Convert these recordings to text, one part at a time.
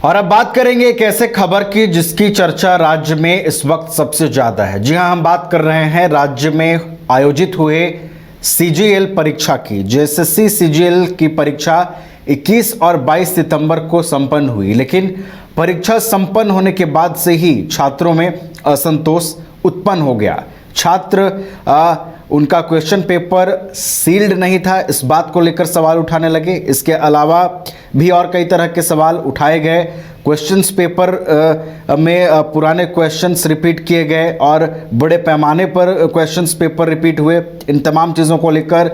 और अब बात करेंगे एक ऐसे खबर की जिसकी चर्चा राज्य में इस वक्त सबसे ज्यादा है। जी हां, हम बात कर रहे हैं राज्य में आयोजित हुए सीजीएल परीक्षा की। जेएसएससी सीजीएल की परीक्षा 21 और 22 सितंबर को संपन्न हुई, लेकिन परीक्षा संपन्न होने के बाद से ही छात्रों में असंतोष उत्पन्न हो गया। छात्र उनका क्वेश्चन पेपर सील्ड नहीं था, इस बात को लेकर सवाल उठाने लगे। इसके अलावा भी और कई तरह के सवाल उठाए गए। क्वेश्चंस पेपर में पुराने क्वेश्चंस रिपीट किए गए और बड़े पैमाने पर क्वेश्चंस पेपर रिपीट हुए। इन तमाम चीज़ों को लेकर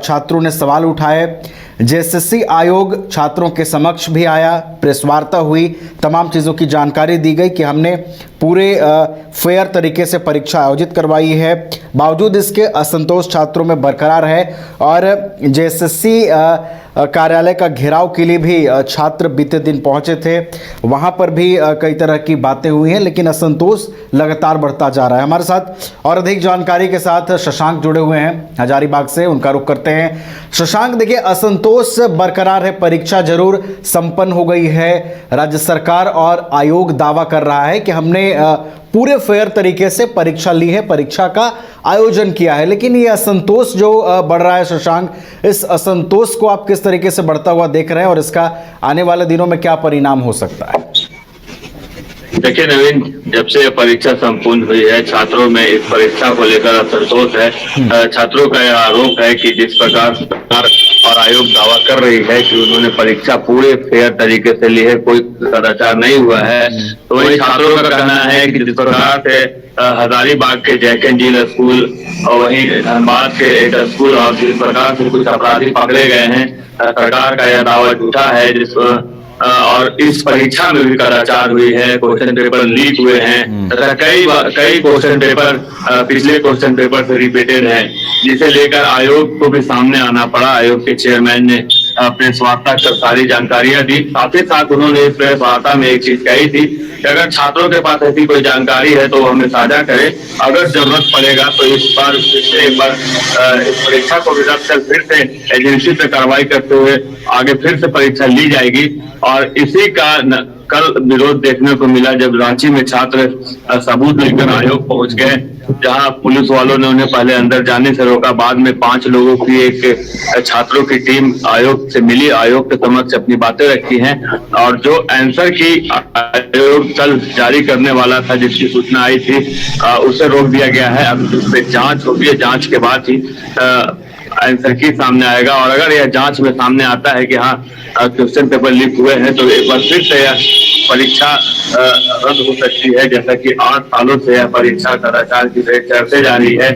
छात्रों ने सवाल उठाए। जेएसएससी आयोग छात्रों के समक्ष भी आया, प्रेस वार्ता हुई, तमाम चीज़ों की जानकारी दी गई कि हमने पूरे फेयर तरीके से परीक्षा आयोजित करवाई है। बावजूद इसके असंतोष छात्रों में बरकरार है और जेएसएससी कार्यालय का घेराव के लिए भी छात्र बीते दिन पहुंचे थे। वहां पर भी कई तरह की बातें हुई हैं, लेकिन असंतोष लगातार बढ़ता जा रहा है। हमारे साथ और अधिक जानकारी के साथ शशांक जुड़े हुए हैं हजारीबाग से, उनका रुख करते हैं। शशांक, देखिए असंतोष बरकरार है, परीक्षा जरूर संपन्न हो गई है, राज्य सरकार और आयोग दावा कर रहा है कि हमने पूरे फेयर तरीके से परीक्षा ली है, परीक्षा का आयोजन किया है, लेकिन ये असंतोष जो बढ़ रहा है शशांक, इस असंतोष को आप किस तरीके से बढ़ता हुआ देख रहे हैं और इसका आने वाले दिनों में क्या परिणाम हो सकता है? देखिए नवीन, जब से यह परीक्षा संपूर्ण हुई है, छात्रों में इस परीक्षा को लेकर असंतोष है। छात्रों का यह आरोप है कि जिस प्रकार सरकार और आयोग दावा कर रही है कि उन्होंने परीक्षा पूरे फेयर तरीके से ली है, कोई कदाचार नहीं हुआ है, तो वही छात्रों का कहना है कि जिस प्रकार से हजारीबाग के जैक एंड जिल स्कूल और वहीं धनबाद के एक स्कूल और जिस प्रकार से कुछ अपराधी पकड़े गए हैं, सरकार का यह दावा झूठा है। और इस परीक्षा में भी कदाचार हुई है, क्वेश्चन पेपर लीक हुए हैं तथा कई क्वेश्चन पेपर पिछले क्वेश्चन पेपर से रिपीटेड हैं, जिसे लेकर आयोग को भी सामने आना पड़ा। आयोग के चेयरमैन ने प्रेस वार्ता कर सारी जानकारियां दी। साथ ही साथ उन्होंने इस प्रेस वार्ता में एक चीज कही थी कि अगर छात्रों के पास ऐसी कोई जानकारी है तो हमें साझा करें, अगर जरूरत पड़ेगा तो इस बार एक बार इस परीक्षा को रद्द कर फिर से एजेंसी पे कार्रवाई करते हुए आगे फिर से परीक्षा ली जाएगी। और इसी का कल विरोध देखने को मिला जब रांची में छात्र सबूत लेकर आयोग पहुंच गए, जहां पुलिस वालों ने उन्हें पहले अंदर जाने से रोका। बाद में 5 लोगों की एक छात्रों की टीम आयोग से मिली, आयोग के समक्ष अपनी बातें रखी हैं और जो आंसर की आयोग कल जारी करने वाला था, जिसकी सूचना आई थी, उसे रोक दिया गया है। अब उस पर जांच होगी है, जांच के बाद ही आंसर की सामने आएगा। और अगर यह जांच में सामने आता है कि हाँ क्वेश्चन पेपर लीक हुए हैं, तो एक बार फिर से यह परीक्षा रद्द हो सकती है, जैसा कि 8 सालों से यह परीक्षा कदाचार की चर्चा जारी है।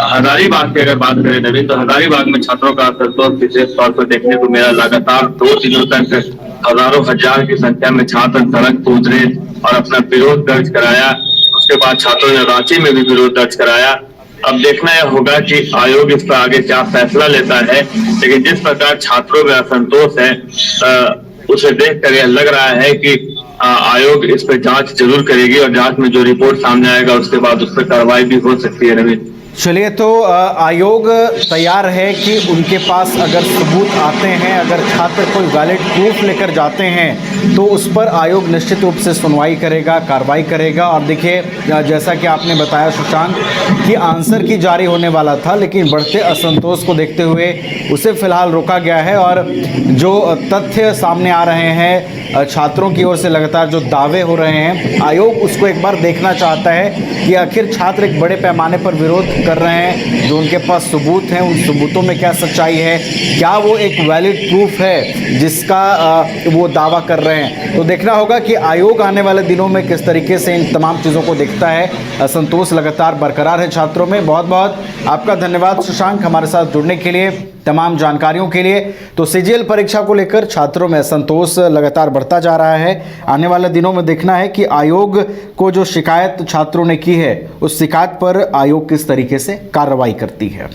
हजारीबाग की अगर बात करें नवीन, तो हजारीबाग में छात्रों का असंतोष विशेष तौर पर देखने को मिला। लगातार 2 दिनों तक हजारों हजार की संख्या में छात्र सड़क पर उतरे और अपना विरोध दर्ज कराया। उसके बाद छात्रों ने रांची में भी विरोध दर्ज कराया। अब देखना यह होगा कि आयोग इस पर आगे क्या फैसला लेता है, लेकिन जिस प्रकार छात्रों में असंतोष है उसे देखकर यह लग रहा है कि आयोग इस पर जांच जरूर करेगी और जांच में जो रिपोर्ट सामने आएगा उसके बाद उस पर कार्रवाई भी हो सकती है। रवि, चलिए, तो आयोग तैयार है कि उनके पास अगर सबूत आते हैं, अगर छात्र कोई वैलिड प्रूफ लेकर जाते हैं तो उस पर आयोग निश्चित रूप से सुनवाई करेगा, कार्रवाई करेगा। और देखिए, जैसा कि आपने बताया शशांक कि आंसर की जारी होने वाला था, लेकिन बढ़ते असंतोष को देखते हुए उसे फिलहाल रोका गया है। और जो तथ्य सामने आ रहे हैं छात्रों की ओर से, लगातार जो दावे हो रहे हैं, आयोग उसको एक बार देखना चाहता है कि आखिर छात्र एक बड़े पैमाने पर विरोध कर रहे हैं, जो उनके पास सबूत हैं, उन सबूतों में क्या सच्चाई है, क्या वो एक वैलिड प्रूफ है जिसका वो दावा कर रहे हैं। तो देखना होगा कि आयोग आने वाले दिनों में किस तरीके से इन तमाम चीज़ों को देखता है। असंतोष लगातार बरकरार है छात्रों में। बहुत बहुत आपका धन्यवाद शशांक, हमारे साथ जुड़ने के लिए, तमाम जानकारियों के लिए। तो सीजीएल परीक्षा को लेकर छात्रों में असंतोष लगातार बढ़ता जा रहा है। आने वाले दिनों में देखना है कि आयोग को जो शिकायत छात्रों ने की है, उस शिकायत पर आयोग किस तरीके से कार्रवाई करती है।